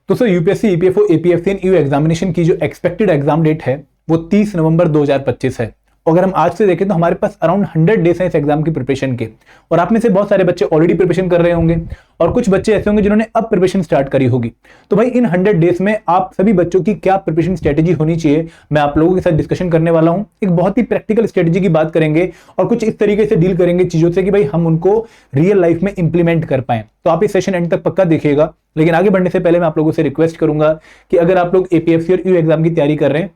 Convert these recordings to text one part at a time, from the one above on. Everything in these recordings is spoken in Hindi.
दोस्तों UPSC, EPFO, APFC and EU examination की जो एक्सपेक्टेड एग्जाम डेट है वो 30 नवंबर 2025 है। अगर हम आज से देखें तो हमारे पास अराउंड 100 डेज हैं इस एग्जाम की प्रिपरेशन के। और आप में से बहुत सारे बच्चे ऑलरेडी प्रिपरेशन कर रहे होंगे और कुछ बच्चे ऐसे होंगे जिन्होंने अब प्रिपरेशन स्टार्ट करी होगी। तो भाई इन 100 डेज में आप सभी बच्चों की क्या प्रिपरेशन स्ट्रेटेजी होनी चाहिए, मैं आप लोगों के साथ डिस्कशन करने वाला हूं। एक बहुत ही प्रैक्टिकल स्ट्रेटेजी की बात करेंगे और कुछ इस तरीके से डील करेंगे चीजों से कि भाई हम उनको रियल लाइफ में इंप्लीमेंट कर पाए। तो आप इस सेशन एंड तक पक्का देखिएगा। लेकिन आगे बढ़ने से पहले मैं आप लोगों से रिक्वेस्ट करूंगा कि अगर आप लोग एपीएफसी और ईयू एग्जाम की तैयारी कर रहे हैं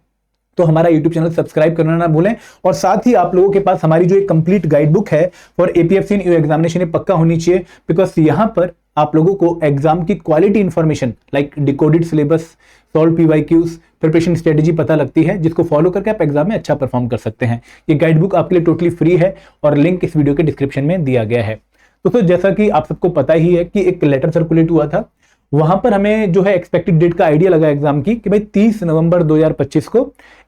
तो हमारा YouTube चैनल सब्सक्राइब करना ना भूलें। और साथ ही आप लोगों के पास हमारी जो एक कंप्लीट गाइड बुक है for APFC and EU examination ये पक्का होनी चाहिए, बिकॉज यहां पर आप लोगों को एग्जाम की quality information like decoded syllabus, solve PYQs, preparation strategy पता लगती है, जिसको फॉलो करके आप एग्जाम में अच्छा परफॉर्म कर सकते हैं। ये गाइड बुक आपके लिए टोटली फ्री है और लिंक इस वीडियो के डिस्क्रिप्शन में दिया गया है। दोस्तों जैसा कि आप सबको पता ही है कि एक लेटर सर्कुलेट हुआ था, वहां पर हमें जो है एक्सपेक्टेड डेट का आइडिया लगा एग्जाम की कि भाई 30 नवंबर 2025 को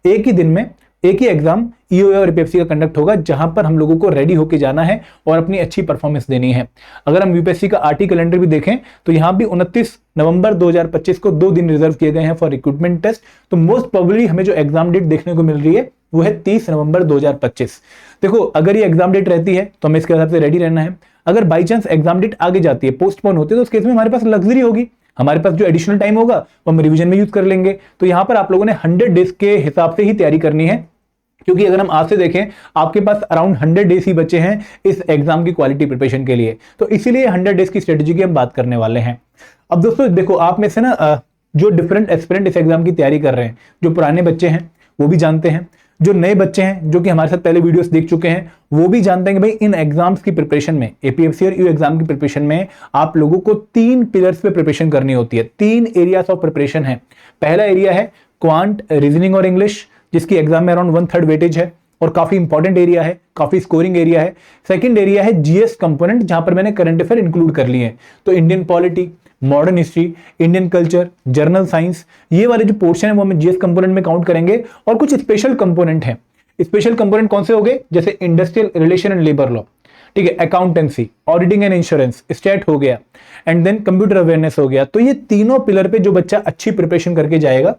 एक ही दिन में एक ही एग्जाम ईओए और एपीएफसी का कंडक्ट होगा, जहां पर हम लोगों को रेडी होके जाना है और अपनी अच्छी परफॉर्मेंस देनी है। अगर हम यूपीएससी का आरटी कैलेंडर भी देखें तो यहां भी 29 नवंबर 2025 को 2 दिन रिजर्व किए गए हैं फॉर रिक्रूटमेंट टेस्ट। तो मोस्ट प्रोबेबली हमें जो एग्जाम डेट देखने को मिल रही है वो है 30 नवंबर 2025। देखो अगर ये एग्जाम डेट रहती है तो हमें इसके हिसाब से रेडी रहना है। अगर बाई चांस एग्जाम डेट आगे जाती है, पोस्टपोन होती है, तो उस केस में हमारे पास लग्जरी होगी, हमारे पास जो एडिशनल टाइम होगा वो हम रिवीजन में यूज कर लेंगे। तो यहां पर आप लोगों ने 100 डेज के हिसाब से ही तैयारी करनी है, क्योंकि अगर हम आज से देखें आपके पास अराउंड 100 डेज ही बचे हैं इस एग्जाम की क्वालिटी प्रिपरेशन के लिए। तो इसीलिए 100 डेज की स्ट्रेटेजी की हम बात करने वाले हैं। अब दोस्तों देखो, आप में से ना जो डिफरेंट एस्पिरेंट इस एग्जाम की तैयारी कर रहे हैं, जो पुराने बच्चे हैं वो भी जानते हैं, जो नए बच्चे हैं जो कि हमारे साथ पहले वीडियोस देख चुके हैं वो भी जानते हैं कि भाई इन एग्जाम्स की प्रिपरेशन में, एपीएफसी और ईयू एग्जाम की प्रिपरेशन में आप लोगों को 3 पिलर्स पे प्रिपरेशन करनी होती है। 3 एरियाज ऑफ प्रिपरेशन है। पहला एरिया है क्वांट, रीजनिंग और इंग्लिश, जिसकी एग्जाम में अराउंड 1/3 वेटेज है और काफी इंपॉर्टेंट एरिया है, काफी स्कोरिंग एरिया है। सेकंड एरिया है जीएस कंपोनेंट, जहां पर मैंने करंट अफेयर इंक्लूड कर लिए हैं। तो Indian polity, modern history, Indian culture, journal science, ये वाले जो पोर्शन है वो हम जीएस कंपोनेंट में काउंट करेंगे। और कुछ स्पेशल कंपोनेंट हैं। स्पेशल कंपोनेंट कौन से हो गए, जैसे industrial relation and labour law, ठीक है, accountancy, auditing and insurance, state हो गया, एंड देन कंप्यूटर अवेयरनेस हो गया। तो ये तीनों पिलर पे जो बच्चा अच्छी प्रिपरेशन करके जाएगा,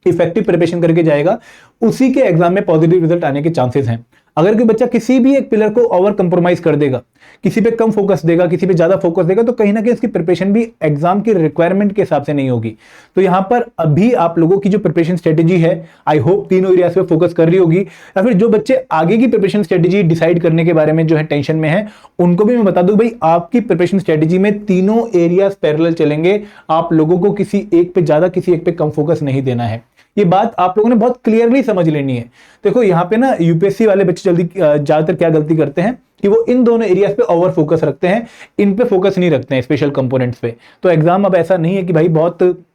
इफेक्टिव प्रिपरेशन करके जाएगा, उसी के एग्जाम में पॉजिटिव रिजल्ट आने के चांसेस हैं। अगर कोई बच्चा किसी भी एक पिलर को ओवर कंप्रोमाइज कर देगा, किसी पे कम फोकस देगा, किसी पे ज्यादा फोकस देगा, तो कहीं ना कहीं इसकी प्रिपरेशन भी एग्जाम की रिक्वायरमेंट के हिसाब से नहीं होगी। तो यहां पर अभी आप लोगों की जो प्रिपरेशन स्ट्रेटेजी है, आई होप तीनों एरियाज पे फोकस कर रही होगी। या फिर जो बच्चे आगे की प्रिपरेशन स्ट्रेटेजी डिसाइड करने के बारे में जो है टेंशन में है, उनको भी मैं बता दूं भाई आपकी प्रिपरेशन स्ट्रेटेजी में तीनों एरियाज पैरेलल चलेंगे। आप लोगों को किसी एक पे ज्यादा, किसी एक पे कम फोकस नहीं देना है। ये बात आप लोगों ने बहुत क्लियरली समझ लेनी है। देखो यहाँ पे ना यूपीएससी वाले बच्चे ज्यादातर क्या गलती करते हैं कि वो इन दोनों एरियाज पे ओवर फोकस रखते हैं, इन पे फोकस नहीं रखते हैं स्पेशल कंपोनेंट्स पे। तो एग्जाम अब ऐसा नहीं है कि भाई बहुत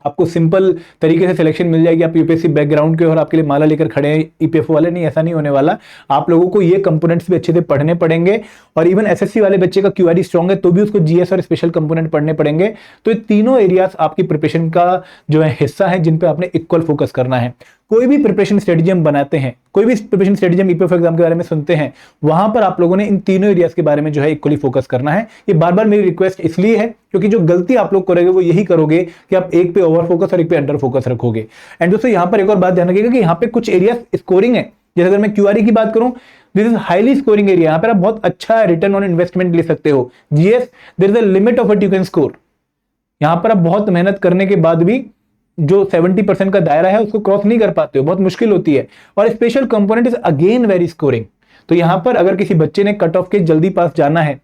आपको सिंपल तरीके से सिलेक्शन मिल जाएगी, आप यूपीएससी बैकग्राउंड के और आपके लिए माला लेकर खड़े हैं ईपीएफओ वाले, नहीं, ऐसा नहीं होने वाला। आप लोगों को ये कंपोनेंट्स भी अच्छे से पढ़ने पड़ेंगे। और इवन एसएससी वाले बच्चे का क्यूआरई स्ट्रांग है तो भी उसको जीएस और स्पेशल कंपोनेंट पढ़ने पड़ेंगे। तो ये तीनों एरियाज आपकी प्रिपरेशन का जो है हिस्सा है, जिन पे आपने इक्वल फोकस करना है। कोई भी प्रिपरेशन स्ट्रेटेजी हम बनाते हैं, कोई भी प्रिपरेशन स्ट्रेटेजी हम ईपीएफओ एग्जाम के बारे में सुनते हैं, वहां पर आप लोगों ने इन तीनों एरियाज के बारे में जो है इक्वली फोकस करना है। ये बार बार मेरी रिक्वेस्ट इसलिए है क्योंकि जो गलती आप लोग करोगे वो यही करोगे कि आप एक पे ओवर फोकस और एक पे अंडर फोकस रखोगे। एंड दोस्तों यहाँ पर एक और बात ध्यान रखिएगा कि यहाँ पे कुछ एरिया स्कोरिंग है। जैसे अगर मैं क्यूआरई की बात करूं, this is highly scoring area, यहाँ पर आप बहुत अच्छा रिटर्न ऑन इन्वेस्टमेंट ले सकते हो। GS, there is a limit of what you can score. यहाँ पर आप बहुत मेहनत करने के बाद भी जो 70% का दायरा है उसको क्रॉस नहीं कर पाते हो, बहुत मुश्किल होती है। और special component is again very scoring. तो यहां पर अगर किसी बच्चे ने कट ऑफ के जल्दी पास जाना है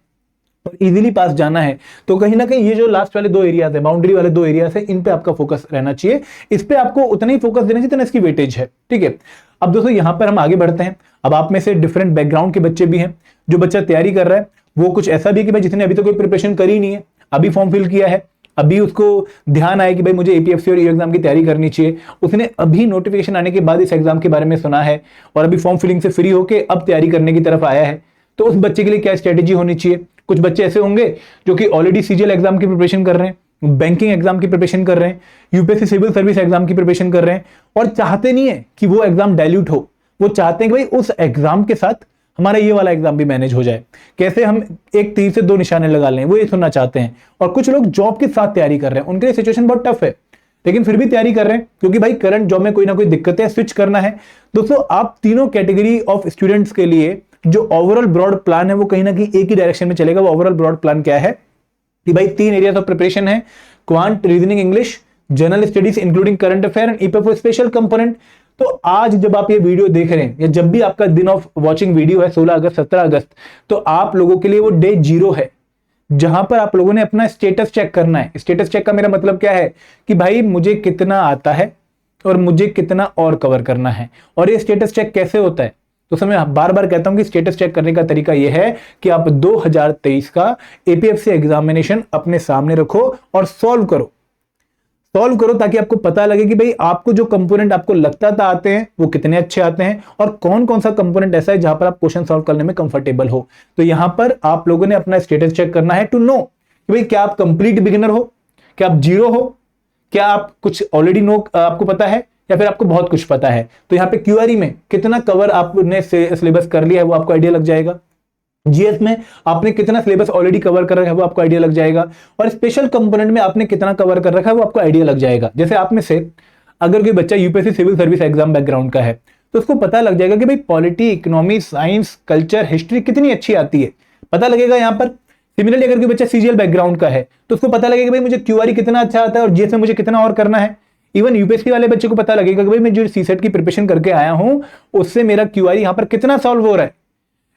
और इजीली पास जाना है, तो कहीं ना कहीं ये जो लास्ट वाले 2 एरियाज है, बाउंड्री वाले 2 एरियाज है, इन पे आपका फोकस रहना चाहिए। इस पे आपको उतना ही फोकस देना चाहिए जितना इसकी वेटेज है, ठीक है। अब दोस्तों यहां पर हम आगे बढ़ते हैं। अब आप में से डिफरेंट बैकग्राउंड के बच्चे भी हैं। जो बच्चा तैयारी कर रहा है वो कुछ ऐसा भी है कि भाई जिसने अभी तो कोई प्रिपरेशन करी नहीं है, अभी फॉर्म फिल किया है, अभी उसको ध्यान आया कि भाई मुझे एपीएफसी और ईयू एग्जाम की तैयारी करनी चाहिए, उसने अभी नोटिफिकेशन आने के बाद इस एग्जाम के बारे में सुना है और अभी फॉर्म फिलिंग से फ्री होके अब तैयारी करने की तरफ आया है। तो उस बच्चे के लिए क्या स्ट्रेटेजी होनी चाहिए? कुछ बच्चे ऐसे होंगे जो कि ऑलरेडी सीजीएल एग्जाम की प्रिपरेशन कर रहे हैं, बैंकिंग एग्जाम की प्रिपरेशन कर रहे हैं, यूपीएससी सिविल सर्विस एग्जाम की प्रिपरेशन कर रहे हैं और चाहते नहीं है कि वो एग्जाम डाइल्यूट हो। वो चाहते हैं कि भाई उस एग्जाम के साथ हमारा ये वाला एग्जाम भी मैनेज हो जाए, कैसे हम एक तीर से दो निशाने लगा लें, वो ये सुनना चाहते हैं। और कुछ लोग जॉब के साथ तैयारी कर रहे हैं, उनके लिए सिचुएशन बहुत टफ है, लेकिन फिर भी तैयारी कर रहे हैं क्योंकि भाई करंट जॉब में कोई ना कोई दिक्कत है, स्विच करना है। दोस्तों आप तीनों कैटेगरी ऑफ स्टूडेंट्स के लिए जो ओवरऑल ब्रॉड प्लान है वो कहीं ना कहीं एक ही डायरेक्शन में चलेगा। वो ओवरऑल ब्रॉड प्लान क्या है कि भाई 3 एरियाज ऑफ प्रिपरेशन है, quant, reasoning, English, general studies including current affair and EPFO special component. तो आज जब आप ये वीडियो देख रहे हैं या जब भी आपका दिन ऑफ वॉचिंग वीडियो है 16 अगस्त 17 अगस्त, तो आप लोगों के लिए वो डे 0 है जहां पर आप लोगों ने अपना स्टेटस चेक करना है। स्टेटस चेक का मेरा मतलब क्या है कि भाई मुझे कितना आता है और मुझे कितना और कवर करना है। और ये स्टेटस चेक कैसे होता है, तो मैं बार बार कहता हूं कि स्टेटस चेक करने का तरीका यह है कि आप 2023 का एपीएफसी एग्जामिनेशन अपने सामने रखो और सॉल्व करो ताकि आपको पता लगे कि भाई आपको जो कंपोनेंट आपको लगता था आते हैं वो कितने अच्छे आते हैं और कौन कौन सा कंपोनेंट ऐसा है जहां पर आप क्वेश्चन सॉल्व करने में कंफर्टेबल हो। तो यहां पर आप लोगों ने अपना स्टेटस चेक करना है टू नो कि भाई क्या आप कंप्लीट बिगिनर हो, क्या आप 0 हो, क्या आप कुछ ऑलरेडी नो आपको पता है या फिर आपको बहुत कुछ पता है। तो यहाँ पे क्यूआरई में कितना कवर आपने सिलेबस कर लिया है वो आपको आइडिया लग जाएगा। जीएस में आपने कितना सिलेबस ऑलरेडी कवर कर रखा है वो आपको आइडिया लग जाएगा। और स्पेशल कंपोनेंट में आपने कितना कवर कर रखा है वो आपको आइडिया लग जाएगा। जैसे आप में से अगर कोई बच्चा UPSC civil service exam background का है तो उसको पता लग जाएगा कि भाई polity, economy, science, culture, history कितनी अच्छी आती है, पता लगेगा यहाँ पर। सिमिलरली अगर कोई बच्चा सीजीएल बैकग्राउंड का है तो उसको पता लगेगा भाई मुझे क्यूआरई कितना अच्छा आता है और जीएस में मुझे कितना और करना है। इवन यूपीएससी वाले बच्चे को पता लगेगा कि भाई मैं जो सीसेट की प्रिपरेशन करके आया हूं उससे मेरा क्यूआरई यहाँ पर कितना सॉल्व हो रहा है।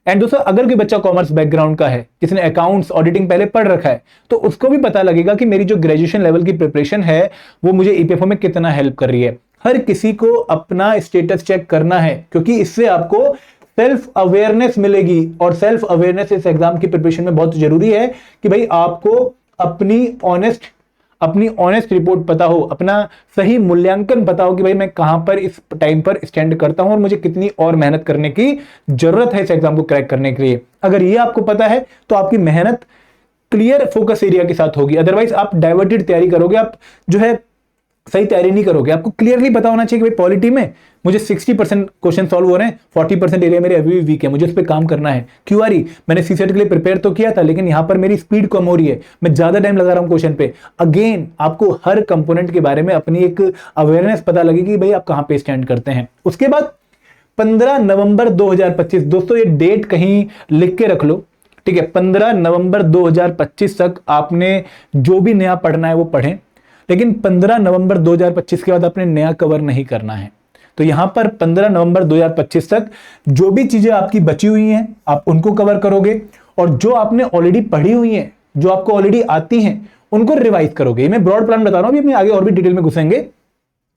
एंड दोस्तों अगर कोई बच्चा कॉमर्स बैकग्राउंड का है जिसने अकाउंट्स, ऑडिटिंग पहले पढ़ रखा है तो उसको भी पता लगेगा कि मेरी जो ग्रेजुएशन लेवल की प्रिपरेशन है वो मुझे ईपीएफओ में कितना हेल्प कर रही है। हर किसी को अपना स्टेटस चेक करना है क्योंकि इससे आपको सेल्फ अवेयरनेस मिलेगी और सेल्फ अवेयरनेस इस एग्जाम की प्रिपरेशन में बहुत जरूरी है कि भाई आपको अपनी ऑनेस्ट रिपोर्ट पता हो, अपना सही मूल्यांकन पता हो कि भाई मैं कहां पर इस टाइम पर स्टैंड करता हूं और मुझे कितनी और मेहनत करने की जरूरत है इस एग्जाम को क्रैक करने के लिए। अगर ये आपको पता है तो आपकी मेहनत क्लियर फोकस एरिया के साथ होगी। अदरवाइज आप डाइवर्टेड तैयारी करोगे, आप जो है सही तैयारी नहीं करोगे। आपको क्लियरली पता होना चाहिए कि भाई पॉलिटी में मुझे 60% क्वेश्चन सॉल्व हो रहे हैं, 40% एरिया मेरे अभी भी वीक है, मुझे उस पर काम करना है। क्यूआरई मैंने सीसेट के लिए प्रिपेयर तो किया था लेकिन यहां पर मेरी स्पीड कम हो रही है, मैं ज्यादा टाइम लगा रहा हूं क्वेश्चन पे। अगेन आपको हर कंपोनेंट के बारे में अपनी एक अवेयरनेस पता लगेगी कि भाई आप कहां पे स्टैंड करते हैं। उसके बाद 15 नवंबर 2025, दोस्तों ये डेट कहीं लिख के रख लो, ठीक है। 15 नवंबर 2025 तक आपने जो भी नया पढ़ना है वो पढ़ें, लेकिन 15 नवंबर 2025 के बाद आपने नया कवर नहीं करना है। तो यहां पर 15 नवंबर 2025 तक जो भी चीजें आपकी बची हुई हैं आप उनको कवर करोगे और जो आपने ऑलरेडी पढ़ी हुई हैं, जो आपको ऑलरेडी आती हैं, उनको रिवाइज करोगे। मैं ब्रॉड प्लान बता रहा हूं, अभी आगे और भी डिटेल में घुसेंगे।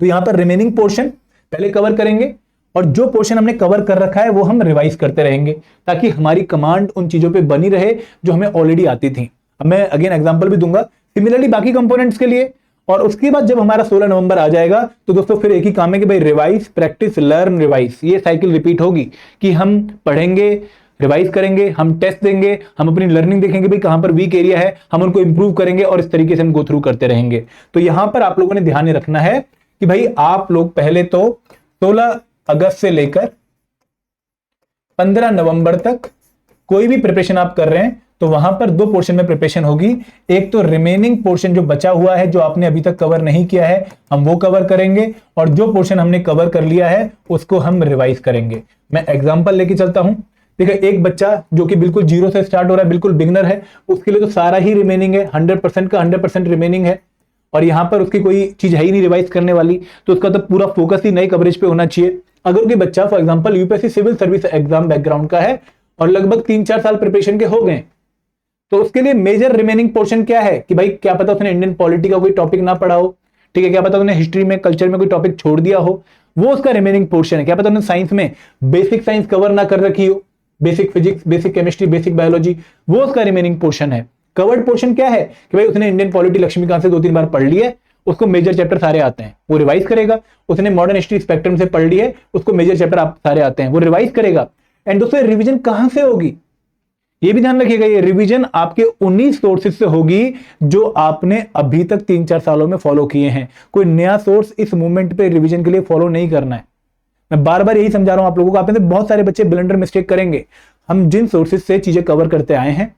तो यहां पर रिमेनिंग पोर्शन पहले कवर करेंगे और जो पोर्शन हमने कवर कर रखा है वो हम रिवाइज करते रहेंगे ताकि हमारी कमांड उन चीजों पर बनी रहे जो हमें ऑलरेडी आती थी। अब मैं अगेन एग्जाम्पल भी दूंगा सिमिलरली बाकी कंपोनेंट्स के लिए। और उसके बाद जब हमारा 16 नवंबर आ जाएगा तो दोस्तों फिर एक ही काम है कि भाई रिवाइज, प्रैक्टिस, लर्न, रिवाइज, ये साइकिल रिपीट होगी कि हम पढ़ेंगे, रिवाइज करेंगे, हम टेस्ट देंगे, हम अपनी लर्निंग देखेंगे भाई कहां पर वीक एरिया है, हम उनको इंप्रूव करेंगे और इस तरीके से हम गो थ्रू करते रहेंगे। तो यहां पर आप लोगों ने ध्यान रखना है कि भाई आप लोग पहले तो 16 अगस्त से लेकर 15 नवंबर तक कोई भी प्रिपरेशन आप कर रहे हैं तो वहां पर 2 पोर्शन में प्रिपरेशन होगी। एक तो रिमेनिंग पोर्शन जो बचा हुआ है, जो आपने अभी तक कवर नहीं किया है, हम वो कवर करेंगे और जो पोर्शन हमने कवर कर लिया है उसको हम रिवाइज करेंगे। मैं एग्जांपल लेके चलता हूं। देखिए एक बच्चा जो कि बिल्कुल 0 से स्टार्ट हो रहा है, बिल्कुल बिगनर है, उसके लिए तो सारा ही रिमेनिंग है, 100% का 100% रिमेनिंग है और यहां पर उसकी कोई चीज है ही नहीं रिवाइज करने वाली, तो उसका तो पूरा फोकस ही नई कवरेज पे होना चाहिए। अगर कोई बच्चा for example UPSC civil service exam background का है और लगभग 3-4 साल प्रिपरेशन के हो गए, तो उसके लिए मेजर रिमेनिंग पोर्शन क्या है कि भाई क्या पता उसने इंडियन पॉलिटी का कोई टॉपिक ना पढ़ा हो, ठीक है, क्या पता उसने हिस्ट्री में, कल्चर में कोई टॉपिक छोड़ दिया हो, वो उसका रिमेनिंग पोर्शन है। क्या पता उसने साइंस में बेसिक साइंस कवर ना कर रखी हो, basic physics, basic chemistry, basic biology, वो उसका रिमेनिंग पोर्शन है। कवर्ड पोर्शन क्या है कि भाई उसने इंडियन पॉलिटी लक्ष्मीकांत से 2-3 बार पढ़ लिया है, उसको मेजर चैप्टर सारे आते हैं, वो रिवाइज करेगा। उसने मॉडर्न हिस्ट्री स्पेक्ट्रम से पढ़ लिया है, उसको मेजर चैप्टर सारे आते हैं, वो रिवाइज करेगा। एंड दोस्तों रिवीजन कहां से होगी ये भी ध्यान रखिएगा, ये रिवीजन आपके 19 सोर्सेज से होगी जो आपने अभी तक 3-4 सालों में फॉलो किए हैं। कोई नया सोर्स इस मूवमेंट पे रिवीजन के लिए फॉलो नहीं करना है। मैं बार बार यही समझा रहा हूं आप लोगों को, आप में से बहुत सारे बच्चे ब्लंडर मिस्टेक करेंगे। हम जिन सोर्सेज से चीजें कवर करते आए हैं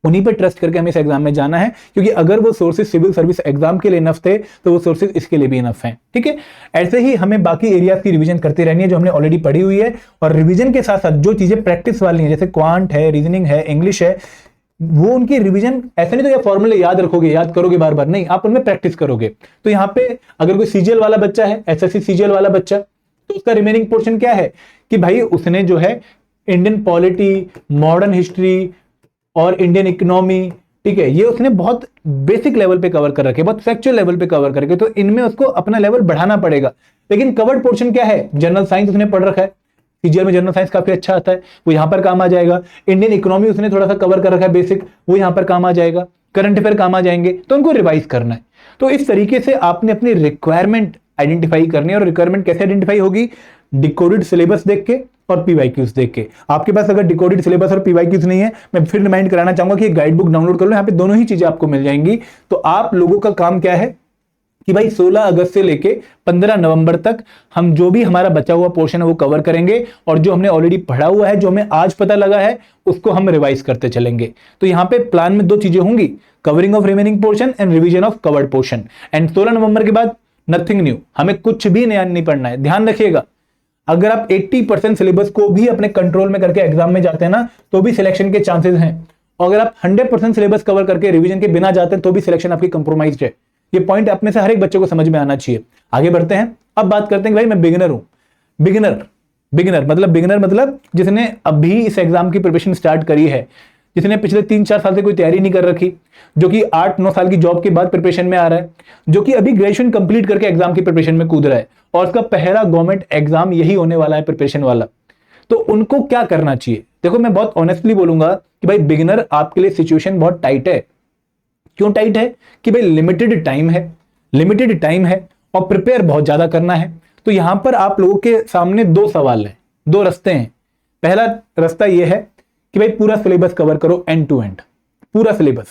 उन्हीं पर ट्रस्ट करके हमें इस एग्जाम में जाना है, क्योंकि अगर वो सोर्सेज सिविल सर्विस एग्जाम के लिए इनफ थे तो वो सोर्सेज इसके लिए भी इनफ हैं। ठीक है, ऐसे ही हमें बाकी एरियाज की रिवीजन करती रहनी है जो हमने ऑलरेडी पढ़ी हुई है, और रिवीजन के साथ साथ जो चीजें प्रैक्टिस वाली हैं जैसे क्वांट है, रीजनिंग है, इंग्लिश है, वो उनकी रिवीजन ऐसे नहीं तो फॉर्मूले याद रखोगे, याद करोगे बार बार, नहीं, आप उनमें प्रैक्टिस करोगे। तो यहाँ पे अगर कोई सीजीएल वाला बच्चा है, एसएससी सीजीएल वाला बच्चा, तो उसका रिमेनिंग पोर्शन क्या है कि भाई उसने जो है इंडियन पॉलिटी, मॉडर्न हिस्ट्री और इंडियन इकोनॉमी, ठीक है, ये उसने बहुत बेसिक लेवल पे कवर कर रखे, बहुत फैक्चुअल लेवल पे कवर कर रखे, तो इनमें उसको अपना लेवल बढ़ाना पड़ेगा। लेकिन कवर्ड पोर्शन क्या है, जनरल साइंस उसने पढ़ रखा है, सीजीएल में जनरल साइंस काफी अच्छा आता है, वो यहां पर काम आ जाएगा। इंडियन इकोनॉमी उसने थोड़ा सा कवर कर रखा है बेसिक, वो यहां पर काम आ जाएगा। करंट अफेयर काम आ जाएंगे, तो उनको रिवाइज करना है। तो इस तरीके से आपने अपनी रिक्वायरमेंट आइडेंटिफाई करनी है, और रिक्वायरमेंट कैसे आइडेंटिफाई होगी, डिकोडेड सिलेबस देख के और पीवाईक्यूज देख के। आपके पास अगर डिकोडेड सिलेबस और पीवाईक्यूज नहीं है, मैं फिर रिमाइंड कराना चाहूंगा कि गाइड बुक डाउनलोड कर लो, यहाँ पे दोनों ही चीजें आपको मिल जाएंगी। तो आप लोगों का काम क्या है कि भाई 16 अगस्त से लेके 15 नवंबर तक हम जो भी हमारा बचा हुआ पोर्शन है वो कवर करेंगे, और जो हमने ऑलरेडी पढ़ा हुआ है, जो हमें आज पता लगा है, उसको हम रिवाइज करते चलेंगे। तो यहाँ पे प्लान में दो चीजें होंगी, covering of remaining portion and revision of covered portion. And 16 नवंबर के बाद नथिंग न्यू, हमें कुछ भी नया नहीं पढ़ना है। ध्यान रखिएगा, अगर आप 80% सिलेबस को भी अपने कंट्रोल में करके एग्जाम में जाते हैं ना, तो भी सिलेक्शन के चांसेस हैं, और अगर आप 100% सिलेबस कवर करके रिवीजन के बिना जाते हैं तो भी सिलेक्शन आपकी कंप्रोमाइज्ड है। ये पॉइंट आप में से हर एक बच्चे को समझ में आना चाहिए। आगे बढ़ते हैं, अब बात करते हैं कि भाई मैं बिगिनर हूं। बिगिनर मतलब जिसने अभी इस एग्जाम की प्रिपरेशन स्टार्ट करी है, जिसने पिछले 3-4 साल से कोई तैयारी नहीं कर रखी, जो कि 8-9 साल की जॉब के बाद प्रिपरेशन में आ रहा है, जो कि अभी ग्रेजुएशन कंप्लीट करके एग्जाम की प्रिपरेशन में कूद रहा है, और उसका पहला गवर्नमेंट एग्जाम यही होने वाला है, प्रिपरेशन वाला। तो उनको क्या करना चाहिए? देखो, मैं बहुत ऑनेस्टली बोलूंगा कि भाई बिगिनर आपके लिए सिचुएशन बहुत टाइट है। क्यों टाइट है? कि भाई लिमिटेड टाइम है और प्रिपेयर बहुत ज्यादा करना है। तो यहां पर आप लोगों के सामने दो सवाल हैं, दो रास्ते हैं। पहला रास्ता यह है कि भाई पूरा सिलेबस कवर करो, एंड टू एंड पूरा सिलेबस,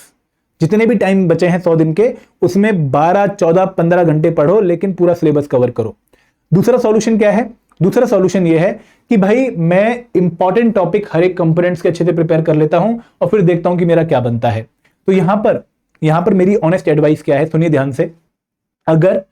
जितने भी टाइम बचे हैं 100 दिन के, उसमें 12, 14, 15 घंटे पढ़ो, लेकिन पूरा सिलेबस कवर करो। दूसरा सॉल्यूशन क्या है? दूसरा सॉल्यूशन यह है कि भाई मैं इंपॉर्टेंट टॉपिक हर एक कंपोनेंट्स के अच्छे से प्रिपेयर कर लेता हूं और फिर देखता हूं कि मेरा क्या बनता है। तो यहां पर मेरी ऑनेस्ट एडवाइस क्या है, सुनिए ध्यान से। अगर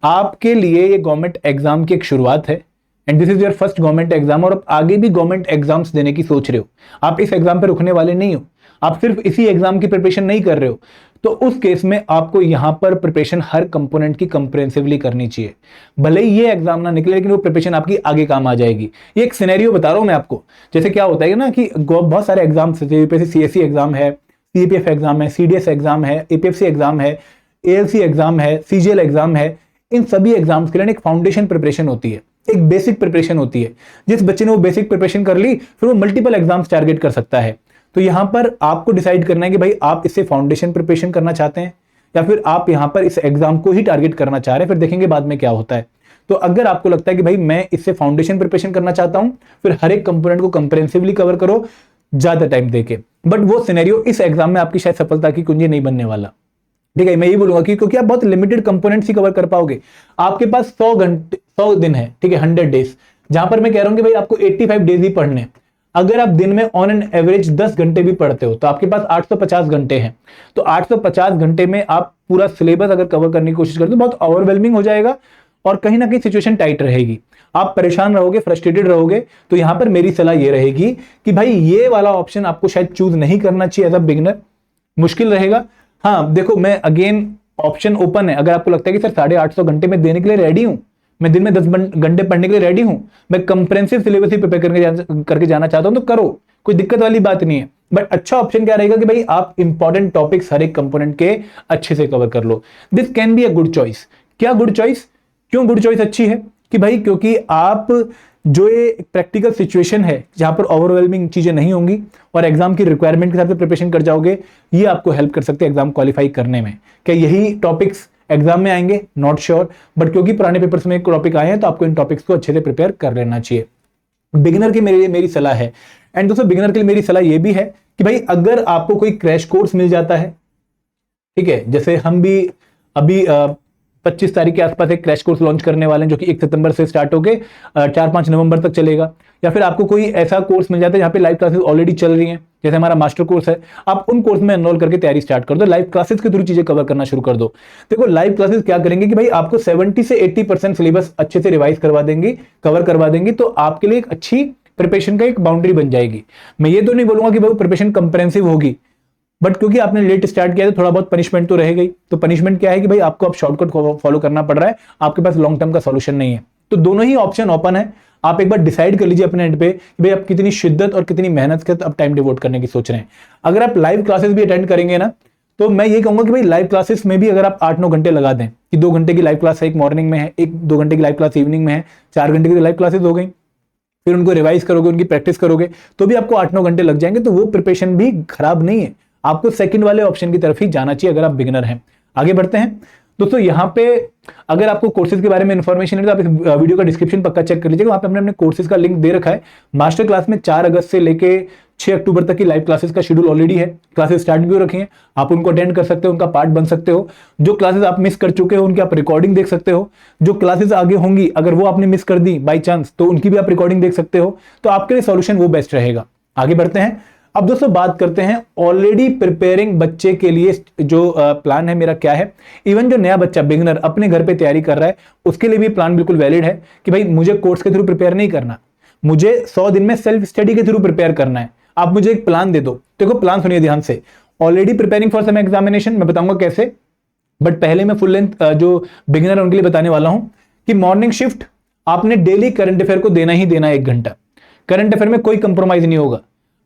आपके लिए ये गवर्नमेंट एग्जाम की एक शुरुआत है, and this is your first government exam, और आप आगे भी गवर्नमेंट एग्जाम्स देने की सोच रहे हो, आप इस एग्जाम पे रुकने वाले नहीं हो, आप सिर्फ इसी एग्जाम की प्रिपरेशन नहीं कर रहे हो, तो उस केस में आपको यहां पर प्रिपरेशन हर कंपोनेंट की कंप्रेहेंसिवली करनी चाहिए। भले ही ये एग्जाम ना निकले, लेकिन वो प्रिपरेशन आपकी आगे काम आ जाएगी। ये एक सिनेरियो बता रहा हूं मैं आपको, जैसे क्या होता है ना कि बहुत सारे एग्जाम्स, सीएससी एग्जाम है, सीपीएफ एग्जाम है, सीडीएस एग्जाम है, एपीएफसी एग्जाम है, एएलसी एग्जाम है, सीजीएल एग्जाम है। इन सभी एग्जाम्स के लिए एक फाउंडेशन प्रिपरेशन होती है, एक बेसिक प्रिपरेशन होती है। जिस बच्चे ने वो बेसिक प्रिपरेशन कर ली, फिर वो मल्टीपल एग्जाम्स टारगेट कर सकता है। तो यहां पर आपको डिसाइड करना है कि भाई आप इससे फाउंडेशन प्रिपरेशन करना चाहते हैं, या फिर आप यहां पर इस एग्जाम को ही टारगेट करना चाह रहे हैं, फिर देखेंगे बाद में क्या होता है। तो अगर आपको लगता है कि भाई मैं इससे फाउंडेशन प्रिपरेशन करना चाहता हूं, फिर हर एक कंपोनेंट को कंप्रेहेंसिवली कवर करो ज्यादा टाइम देके। बट वो सिनेरियो इस एग्जाम में आपकी शायद सफलता की कुंजी नहीं बनने वाला। ठीक है, मैं ये बोलूंगा कि क्योंकि आप बहुत लिमिटेड कंपोनेंट्स ही कवर कर पाओगे। आपके पास 100 दिन है, ठीक है, 100 डेज, जहां पर मैं कह रहा हूं कि भाई आपको 85 डेज ही पढ़ने। अगर आप दिन में ऑन एन एवरेज 10 घंटे भी पढ़ते हो तो आपके पास 850 घंटे हैं। तो 850 घंटे में आप पूरा सिलेबस अगर कवर करने की कोशिश करते हो, बहुत ओवरवेलमिंग हो जाएगा और कहीं ना कहीं सिचुएशन टाइट रहेगी, आप परेशान रहोगे, फ्रस्ट्रेटेड रहोगे। तो यहां पर मेरी सलाह ये रहेगी कि भाई ये वाला ऑप्शन आपको शायद चूज नहीं करना चाहिए एज अ बिगिनर, मुश्किल रहेगा। हाँ देखो, मैं अगेन ऑप्शन ओपन है, अगर आपको लगता है कि सर 850 घंटे में देने के लिए रेडी हूं, मैं दिन में 10 घंटे पढ़ने के लिए रेडी हूं, मैं कंप्रेहेंसिव सिलेबस ही प्रिपेयर करके जाना चाहता हूं, तो करो, कोई दिक्कत वाली बात नहीं है। बट अच्छा ऑप्शन क्या रहेगा कि भाई आप इंपॉर्टेंट टॉपिक्स हर एक कंपोनेंट के अच्छे से कवर कर लो। This can be a good choice. क्या गुड चॉइस? क्यों गुड चॉइस अच्छी है? कि भाई क्योंकि आप जो ये प्रैक्टिकल सिचुएशन है जहां पर ओवरवेलमिंग चीजें नहीं होंगी और एग्जाम की रिक्वायरमेंट के हिसाब से प्रिपरेशन कर जाओगे, ये आपको हेल्प कर सकते हैं एग्जाम क्वालिफाई करने में। क्या यही टॉपिक्स एग्जाम में आएंगे? नॉट श्योर, बट क्योंकि पुराने पेपर्स में एक टॉपिक आए हैं तो आपको इन टॉपिक्स को अच्छे से प्रिपेयर कर लेना चाहिए। बिगिनर की मेरी सलाह है। एंड दोस्तों, बिगिनर के लिए मेरी सलाह यह भी है कि भाई अगर आपको कोई क्रैश कोर्स मिल जाता है, ठीक है, जैसे हम भी अभी 25 तारीख के आसपास एक क्रैश कोर्स लॉन्च करने वाले हैं जो कि 1 सितंबर से स्टार्ट होके 4-5 नवंबर तक चलेगा। या फिर आपको कोई ऐसा कोर्स मिल जाता है जहां पे लाइव क्लासेस ऑलरेडी चल रही हैं, जैसे हमारा मास्टर कोर्स है, आप उन कोर्स में एनरोल करके तैयारी स्टार्ट कर दो, लाइव क्लासेस के थ्रू चीजें कवर करना शुरू कर दो। देखो लाइव क्लासेस क्या करेंगे कि भाई आपको 70 से 80% सिलेबस अच्छे से रिवाइज करवा देंगी, कवर करवा देंगी, तो आपके लिए एक अच्छी प्रिपरेशन का एक बाउंड्री बन जाएगी। मैं ये तो नहीं बोलूंगा कि भाई प्रिपरेशन कंप्रेहेंसिव होगी, बट क्योंकि आपने लेट स्टार्ट किया तो थोड़ा बहुत पनिशमेंट तो रह गई। तो पनिशमेंट क्या है कि भाई आपको अब शॉर्टकट फॉलो करना पड़ रहा है, आपके पास लॉन्ग टर्म का सॉल्यूशन नहीं है। तो दोनों ही ऑप्शन ओपन है, आप एक बार डिसाइड कर लीजिए अपने एंड पे कि भाई आप कितनी शिद्दत और कितनी मेहनत के अब टाइम डिवोट करने की सोच रहे हैं। अगर आप लाइव क्लासेस भी अटेंड करेंगे ना, तो मैं ये कहूंगा कि भाई लाइव क्लासेस में भी अगर आप 8-9 घंटे लगा दें, कि 2 घंटे की लाइव क्लास है, एक मॉर्निंग में है, 1-2 घंटे की लाइव क्लास इवनिंग में है, 4 घंटे की लाइव क्लासेस हो गई, फिर उनको रिवाइज करोगे, उनकी प्रैक्टिस करोगे, तो भी आपको 8-9 घंटे लग जाएंगे। तो वो प्रिपरेशन भी खराब नहीं है, आपको सेकंड वाले ऑप्शन की तरफ ही जाना चाहिए अगर आप बिगिनर हैं। आगे बढ़ते हैं दोस्तों। यहाँ पे अगर आपको कोर्सेज के बारे में इंफॉर्मेशन है तो आप इस वीडियो का डिस्क्रिप्शन पक्का चेक कर लीजिएगा, वहां पे हमने अपने कोर्सेज का लिंक दे रखा है। मास्टर क्लास में 4 अगस्त से लेके 6 अक्टूबर तक की लाइव क्लासेस का शेड्यूल ऑलरेडी है, क्लासेस स्टार्ट भी हो रखी हैं, आप उनको अटेंड कर सकते हो, उनका पार्ट बन सकते हो। जो क्लासेस आप मिस कर चुके हो उनकी आप रिकॉर्डिंग देख सकते हो, जो क्लासेस आगे होंगी अगर वो आपने मिस कर दी बाई चांस तो उनकी भी आप रिकॉर्डिंग देख सकते हो। तो आपके लिए सॉल्यूशन वो बेस्ट रहेगा। आगे बढ़ते हैं। अब दोस्तों बात करते हैं ऑलरेडी प्रिपेयरिंग बच्चे के लिए जो प्लान है मेरा क्या है। इवन जो नया बच्चा बिगिनर अपने घर पे तैयारी कर रहा है उसके लिए भी प्लान बिल्कुल वैलिड है कि भाई मुझे कोर्स के थ्रू प्रिपेयर नहीं करना, मुझे 100 दिन में सेल्फ स्टडी के थ्रू प्रिपेयर करना है। आप मुझे एक प्लान दे दो। देखो प्लान सुनिए ध्यान से। Already preparing for some examination, मैं बताऊंगा कैसे, बट पहले मैं फुल लेंथ जो बिगिनर है उनके लिए बताने वाला हूं कि मॉर्निंग शिफ्ट आपने डेली करंट अफेयर को देना ही देना 1 घंटा। करंट अफेयर में कोई कंप्रोमाइज नहीं होगा,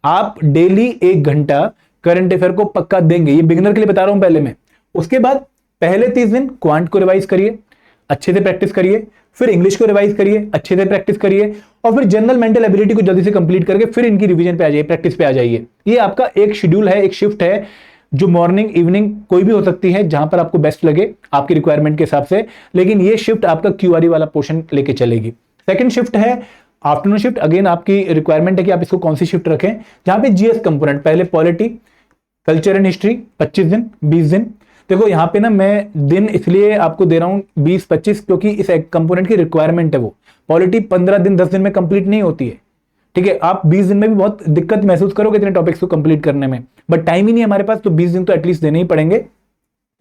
आप डेली 1 घंटा करंट अफेयर को पक्का देंगे। ये बिगिनर के लिए बता रहा हूं पहले मैं। उसके बाद पहले 30 दिन क्वांट को रिवाइज करिए, अच्छे से प्रैक्टिस करिए, फिर इंग्लिश को रिवाइज करिए, अच्छे से प्रैक्टिस करिए, और फिर जनरल मेंटल एबिलिटी को जल्दी से कंप्लीट करके फिर इनकी रिवीजन पे आ जाइए, प्रैक्टिस पे आ जाइए। ये आपका एक शेड्यूल है, एक शिफ्ट है जो मॉर्निंग इवनिंग कोई भी हो सकती है, जहां पर आपको बेस्ट लगे आपकी रिक्वायरमेंट के हिसाब से, लेकिन ये शिफ्ट आपका क्यूआरई वाला पोर्शन लेके चलेगी। सेकंड शिफ्ट है आफ्टरनून शिफ्ट। अगेन आपकी रिक्वायरमेंट है कि आप इसको कौन सी शिफ्ट रखें, जहां पे जीएस कंपोनेंट, पहले पॉलिटी, कल्चर एंड हिस्ट्री 25 दिन 20 दिन। देखो यहाँ पे ना मैं दिन इसलिए आपको दे रहा हूं 20-25 क्योंकि इस कंपोनेंट की रिक्वायरमेंट है। वो पॉलिटी 15 दिन 10 दिन में कंप्लीट नहीं होती है, ठीक है। आप 20 दिन में भी बहुत दिक्कत महसूस करोगे इतने टॉपिक्स को कंप्लीट करने में, बट टाइम ही नहीं हमारे पास, तो 20 दिन तो एटलीस्ट देने ही पड़ेंगे।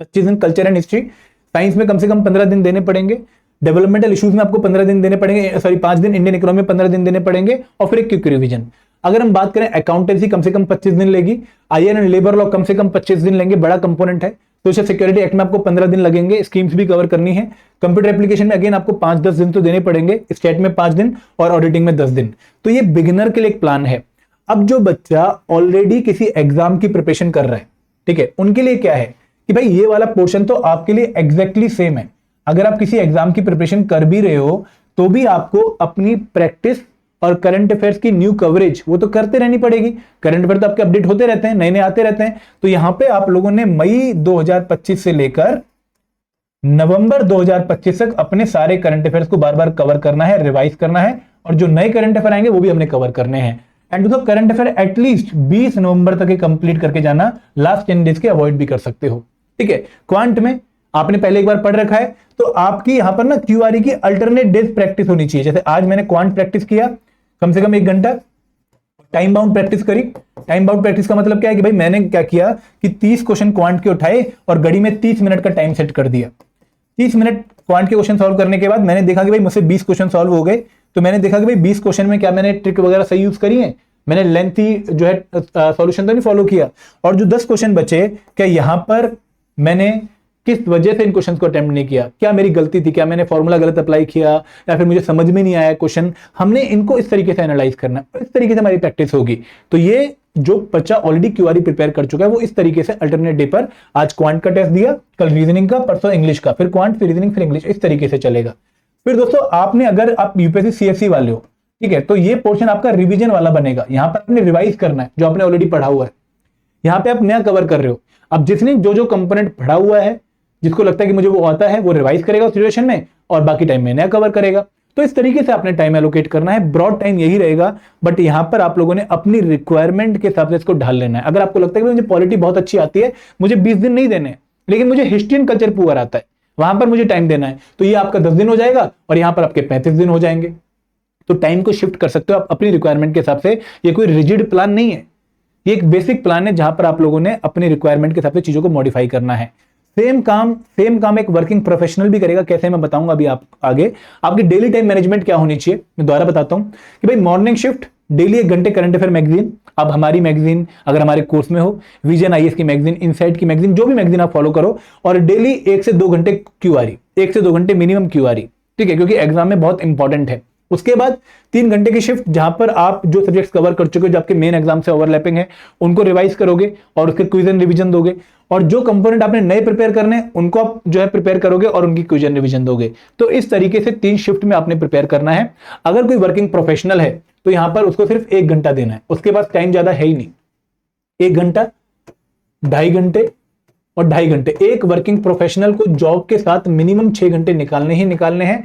25 दिन कल्चर एंड हिस्ट्री, साइंस में कम से कम 15 दिन देने पड़ेंगे, डेवलपमेंटल इश्यूज में आपको 15 दिन देने पड़ेंगे, सॉरी 5 दिन, इंडियन इकोनॉमी में 15 दिन देने पड़ेंगे, और फिर एक क्विक रिवीजन। अगर हम बात करें अकाउंटेंसी कम से कम 25 दिन लेगी, आईएन एंड लेबर लॉ कम से कम 25 दिन लेंगे, बड़ा कंपोनेंट है। सोशल सिक्योरिटी एक्ट में आपको 15 दिन लगेंगे, स्कीम्स भी कवर करनी है। कंप्यूटर एप्लीकेशन में अगेन आपको 5-10 दिन तो देने पड़ेंगे, स्टेट में 5 दिन और ऑडिटिंग में 10 दिन। तो ये बिगिनर के लिए एक प्लान है। अब जो बच्चा ऑलरेडी किसी एग्जाम की प्रिपरेशन कर रहा है, ठीक है, उनके लिए क्या है कि भाई ये वाला पोर्शन तो आपके लिए एग्जैक्टली सेम है। अगर आप किसी एग्जाम की प्रिपरेशन कर भी रहे हो तो भी आपको अपनी प्रैक्टिस और करंट अफेयर्स की न्यू कवरेज वो तो करते रहनी पड़ेगी। करंट अफेयर तो आपके अपडेट होते रहते हैं, नए नए आते रहते हैं। तो यहां पे आप लोगों ने मई 2025 से लेकर नवंबर 2025 तक अपने सारे करंट अफेयर्स को बार बार कवर करना है, रिवाइज करना है, और जो नए करंट अफेयर आएंगे वो भी हमने कवर करने हैं। एंड दोस्तों करंट अफेयर एटलीस्ट 20 नवंबर तक कंप्लीट करके जाना, लास्ट 10 डेज के अवॉइड भी कर सकते हो, ठीक है। क्वांट में आपने पहले एक बार पढ़ रखा है, तो आपकी यहां पर ना क्यूआरई की अल्टरनेट डेज प्रैक्टिस होनी चाहिए। जैसे आज मैंने क्वांट प्रैक्टिस किया कम से कम 1 घंटा, टाइम बाउंड प्रैक्टिस करी। टाइम बाउंड प्रैक्टिस का मतलब क्या है कि भाई मैंने क्या किया कि 30 क्वेश्चन क्वांट के उठाए और घड़ी में 30 मिनट का टाइम सेट कर दिया। 30 मिनट क्वांट के क्वेश्चन सॉल्व करने के बाद मैंने देखा कि भाई मुझसे 20 क्वेश्चन सॉल्व हो गए। तो मैंने देखा कि भाई 20 क्वेश्चन में क्या मैंने ट्रिक वगैरह सही यूज करी है, मैंने लेंथी जो है सॉल्यूशन तो नहीं फॉलो किया। और जो 10 क्वेश्चन बचे, क्या यहां पर मैंने किस वजह से इन क्वेश्चंस को अटेम्प्ट नहीं किया, क्या मेरी गलती थी, क्या मैंने फॉर्मूला गलत अप्लाई किया, या फिर मुझे समझ में नहीं आया क्वेश्चन। हमने इनको इस तरीके से एनालाइज करना है, इस तरीके से हमारी प्रैक्टिस होगी। तो ये जो बच्चा ऑलरेडी क्यूआरई प्रिपेयर कर चुका है वो इस तरीके से अल्टरनेट डे पर आज क्वांट का टेस्ट दिया, कल रीजनिंग का, परसों इंग्लिश का, फिर क्वांट, फिर रीजनिंग, फिर इंग्लिश, इस तरीके से चलेगा। फिर दोस्तों आपने, अगर आप यूपीएससी सीएससी वाले हो, ठीक है, तो ये पोर्शन आपका रिवीजन वाला बनेगा। यहां पर आपने रिवाइज करना है जो आपने ऑलरेडी पढ़ा हुआ है, यहां पे आप नया कवर कर रहे हो। अब जिसने जो जो कंपोनेंट पढ़ा हुआ है, जिसको लगता है कि मुझे वो आता है, वो रिवाइज करेगा उस सिचुएशन में, और बाकी टाइम में नया कवर करेगा। तो इस तरीके से आपने टाइम एलोकेट करना है, ब्रॉड टाइम यही रहेगा, बट यहां पर आप लोगों ने अपनी रिक्वायरमेंट के हिसाब से इसको ढाल लेना है। अगर आपको लगता है कि मुझे पॉलिटी बहुत अच्छी आती है, मुझे 20 दिन नहीं देने, लेकिन मुझे हिस्ट्री एंड कल्चर पुअर आता है, वहां पर मुझे टाइम देना है, तो ये आपका 10 दिन हो जाएगा और यहां पर आपके 35 दिन हो जाएंगे। तो टाइम को शिफ्ट कर सकते हो आप अपनी रिक्वायरमेंट के हिसाब से। ये कोई रिजिड प्लान नहीं है, ये एक बेसिक प्लान है जहां पर आप लोगों ने अपनी रिक्वायरमेंट के हिसाब से चीजों को मॉडिफाई करना है। सेम काम एक वर्किंग प्रोफेशनल भी करेगा। कैसे, मैं बताऊंगा अभी आप आगे। आपकी डेली टाइम मैनेजमेंट क्या होनी चाहिए, मैं दोबारा बताता हूं कि भाई मॉर्निंग शिफ्ट डेली 1 घंटे करंट अफेयर मैगजीन। अब हमारी मैगजीन अगर हमारे कोर्स में हो, विजन आईएएस की मैगजीन, इनसाइट की मैगजीन, जो भी मैगजीन आप फॉलो करो, और डेली 1 से 2 घंटे क्यूआरई, 1 से 2 घंटे मिनिमम क्यूआरई, ठीक है, क्योंकि एग्जाम में बहुत इंपॉर्टेंट है। उसके बाद 3 घंटे की शिफ्ट जहां पर आप जो सब्जेक्ट्स कवर कर चुके हो, जो आपके मेन एग्जाम से ओवरलैपिंग है, उनको रिवाइज करोगे और उसके क्विज एंड रिवीजन दोगे, और जो कंपोनेंट आपने नए प्रिपेयर करने हैं उनको आप जो है प्रिपेयर करोगे और उनकी क्विज एंड रिवीजन दोगे। तो इस तरीके से 3 शिफ्ट में आपने प्रिपेयर करना है। अगर कोई वर्किंग प्रोफेशनल है तो यहां पर उसको सिर्फ 1 घंटा देना है, उसके पास टाइम ज्यादा है ही नहीं। 1 घंटा, 2.5 घंटे और 2.5 घंटे। एक वर्किंग प्रोफेशनल को जॉब के साथ मिनिमम 6 घंटे निकालने ही निकालने हैं।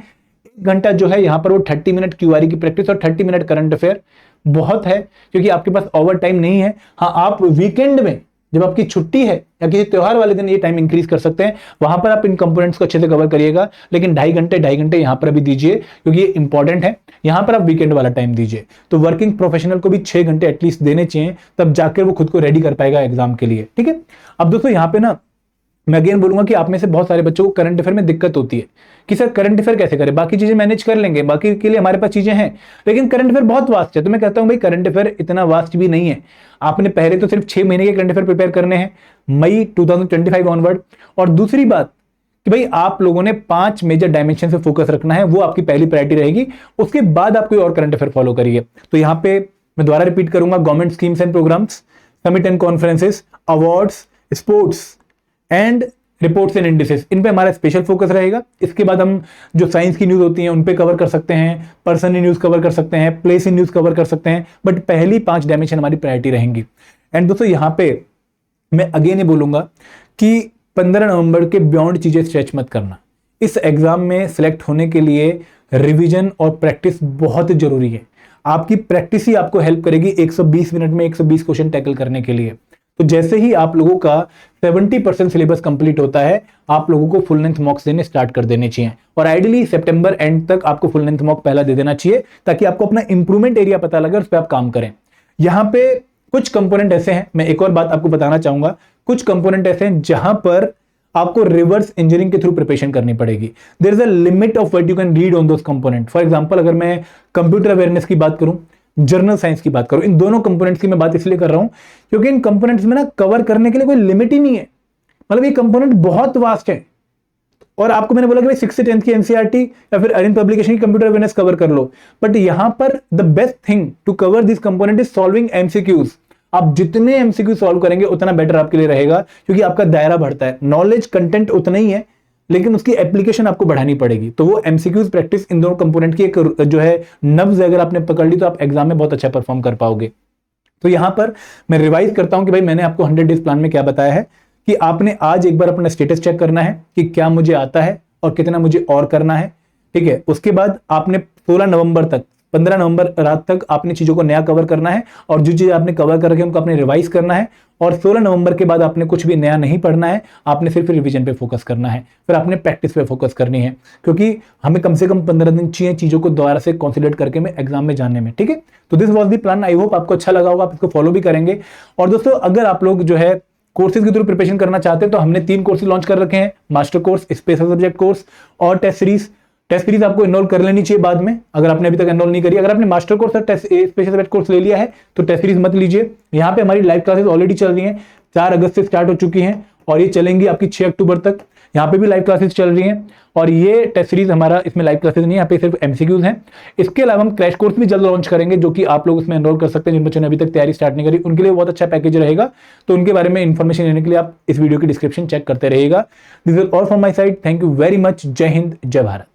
1 घंटा जो है यहां पर वो 30 मिनट क्यूआरई की प्रैक्टिस और 30 मिनट करंट अफेयर बहुत है, क्योंकि आपके पास ओवर टाइम नहीं है। हाँ, आप वीकेंड में जब आपकी छुट्टी है या किसी त्योहार वाले दिन ये टाइम इंक्रीज कर सकते हैं, वहां पर आप इन कंपोनेंट्स को अच्छे से कवर करिएगा। लेकिन 2.5 घंटे यहां पर भी दीजिए, क्योंकि ये इंपॉर्टेंट है। यहां पर आप वीकेंड वाला टाइम दीजिए। तो वर्किंग प्रोफेशनल को भी 6 घंटे एटलीस्ट देने चाहिए, तब जाकर वो खुद को रेडी कर पाएगा एग्जाम के लिए, ठीक है। अब दोस्तों यहां पे ना मैं अगेन बोलूंगा कि आप में से बहुत सारे बच्चों को करंट अफेयर में दिक्कत होती है कि सर करंट अफेयर कैसे करें, बाकी चीजें मैनेज कर लेंगे, बाकी के लिए हमारे पास चीजें हैं, लेकिन करंट अफेयर बहुत वास्ट है। तो मैं कहता हूं भाई करंट अफेयर इतना वास्ट भी नहीं है। आपने पहले तो सिर्फ 6 महीने के करंट अफेयर प्रिपेयर करने हैं, मई 2025 ऑनवर्ड। और दूसरी बात कि भाई आप लोगों ने 5 मेजर डायमेंशन से फोकस रखना है, वो आपकी पहली प्रायोरिटी रहेगी। उसके बाद आप कोई और करंट अफेयर फॉलो करिए। तो यहां पे मैं दोबारा रिपीट करूंगा, government schemes and programmes, summit and conferences, awards, sports and reports and indices, इन पे हमारा स्पेशल फोकस रहेगा। इसके बाद हम जो साइंस की न्यूज होती हैं उन पे कवर कर सकते हैं, पर्सन इन न्यूज कवर कर सकते हैं, प्लेस इन न्यूज कवर कर सकते हैं, बट पहली 5 डायमेंशन हमारी प्रायोरिटी रहेंगी। एंड दोस्तों यहां पे मैं अगेन ये बोलूंगा कि 15 नवंबर के बियॉन्ड चीजें स्ट्रेच मत करना। इस एग्जाम में सिलेक्ट होने के लिए रिविजन और प्रैक्टिस बहुत जरूरी है। आपकी प्रैक्टिस ही आपको हेल्प करेगी 120 मिनट में 120 क्वेश्चन टैकल करने के लिए। तो जैसे ही आप लोगों का 70% सिलेबस कंप्लीट होता है, आप लोगों को फुल लेंथ मॉक्स देने स्टार्ट कर देने चाहिए, और आइडियली सितंबर एंड तक आपको फुल लेंथ मॉक पहला दे देना चाहिए, ताकि आपको अपना इंप्रूवमेंट एरिया पता लगे और उस पर आप काम करें। यहां पे कुछ कंपोनेंट ऐसे हैं, मैं एक और बात आपको बताना चाहूंगा, कुछ कंपोनेंट ऐसे हैं जहां पर आपको रिवर्स इंजीनियरिंग के थ्रू प्रिपरेशन करनी पड़ेगी। There is a limit of what you can read on those component. For example अगर मैं कंप्यूटर अवेयरनेस की बात करूं, जर्नल साइंस की बात करूं, इन दोनों कंपोनेंट्स की मैं बात इसलिए कर रहा हूं क्योंकि इन कंपोनेंट्स में ना कवर करने के लिए कोई लिमिट ही नहीं है। मतलब ये कंपोनेंट बहुत वास्ट है, और आपको मैंने बोला कि भाई 6 से 10 की एनसीईआरटी या फिर अरिहंत पब्लिकेशन की कंप्यूटर अवेयरनेस कवर कर लो, बट यहां पर the best thing to cover this component is solving MCQs. आप जितने एमसीक्यू सॉल्व करेंगे उतना बेटर आपके लिए रहेगा, क्योंकि आपका दायरा बढ़ता है। नॉलेज कंटेंट उतना ही है, लेकिन उसकी एप्लीकेशन आपको बढ़ानी पड़ेगी। तो वो एमसीक्यूज प्रैक्टिस इन दोनों कंपोनेंट की एक जो है नब्ज अगर आपने पकड़ ली तो आप एग्जाम में बहुत अच्छा परफॉर्म कर पाओगे। तो यहां पर मैं रिवाइज करता हूं कि भाई मैंने आपको 100 डेज प्लान में क्या बताया है कि आपने आज एक बार अपना स्टेटस चेक करना है कि क्या मुझे आता है और कितना मुझे और करना है, ठीक है। उसके बाद आपने 16 नवंबर तक, 15 नवंबर रात तक आपने चीजों को नया कवर करना है, और जो चीज आपने कवर कर रखी है उनको आपने रिवाइज करना है। और 16 नवंबर के बाद आपने कुछ भी नया नहीं पढ़ना है, आपने सिर्फ रिवीजन पे फोकस करना है, फिर आपने प्रैक्टिस पे फोकस करनी है, क्योंकि हमें कम से कम 15 दिन चाहिए चीजों को दोबारा से कंसीडर करके मैं एग्जाम में जाने में, ठीक है। तो this was the plan. I hope आपको अच्छा लगा होगा, आप इसको फॉलो भी करेंगे। और दोस्तों अगर आप लोग जो है कोर्सेज के थ्रू प्रिपरेशन करना चाहते हैं तो हमने 3 कोर्सेज लॉन्च कर रखे हैं, master course, special subject course और टेस्ट सीरीज। टेस्ट सीरीज आपको एनरोल कर लेनी चाहिए बाद में, अगर आपने अभी तक एनरोल नहीं करी। अगर आपने मास्टर कोर्स और स्पेशल सब्जेक्ट कोर्स ले लिया है तो टेस्ट सीरीज मत लीजिए। यहाँ पे हमारी लाइव क्लासेस ऑलरेडी चल रही हैं, 4 अगस्त से स्टार्ट हो चुकी हैं और ये चलेंगी आपकी 6 अक्टूबर तक। यहाँ पे भी लाइव क्लासेस चल रही हैं, और ये टेस्ट सीरीज हमारा, इसमें लाइव क्लासेस नहीं है, यहाँ पे सिर्फ एमसीक्यूज हैं। इसके अलावा हम क्रैश कोर्स भी जल्द लॉन्च करेंगे, जो कि आप लोग उसमें एनरोल कर सकते हैं। जिन बच्चों ने अभी तक तैयारी स्टार्ट नहीं करी उनके लिए बहुत अच्छा पैकेज रहेगा, तो उनके बारे में इंफॉर्मेशन लेने के लिए आप इस वीडियो की डिस्क्रिप्शन चेक करते रहिएगा। This is all from my side. Thank you very much. जय हिंद, जय भारत।